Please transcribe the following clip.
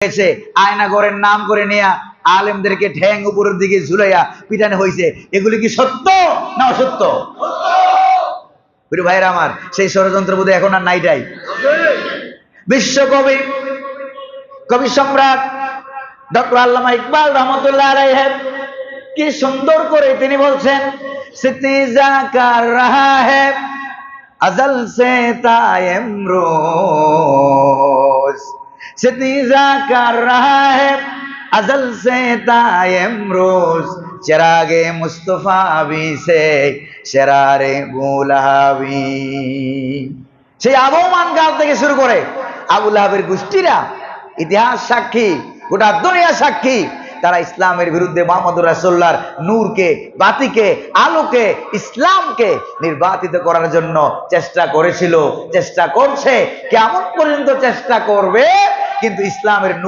হয়েছে আয়না ঘরের নাম করে নিয়ে আলেমদেরকে ঠ্যাং উপরের দিকে ঝুলাইয়া পিটানো হয়েছে। এগুলি কি সত্য না অসত্য? ভাইরা আমার, সেই ষড়যন্ত্র বোধ এখন আর নাইটাই। বিশ্বকবি, কবি সম্রাট ডক্টর আল্লামা ইকবাল রহমতুল্লাহ আলাইহি কি সুন্দর করে তিনি বলছেন, সিতিজা কার রাহা হ্যায় अजल से तायमरोज, सितीजा कर रहा है अजल से तायमरोज, चिरागे मुस्तफा भी से शरारे बुलावी। সেই আবহমান কাল থেকে শুরু করে আবু লাহাবের গোষ্ঠীরা ইতিহাস সাক্ষী, গোটা দুনিয়া সাক্ষী, তারা ইসলামের বিরুদ্ধে মুহাম্মদুর রাসূলুল্লাহর নূরকে, বাতিকে, আলোকে, ইসলামকে নির্বাচিত করার জন্য চেষ্টা করেছিল, চেষ্টা করছে, কিয়ামত পর্যন্ত চেষ্টা করবে, কিন্তু ইসলামের নূর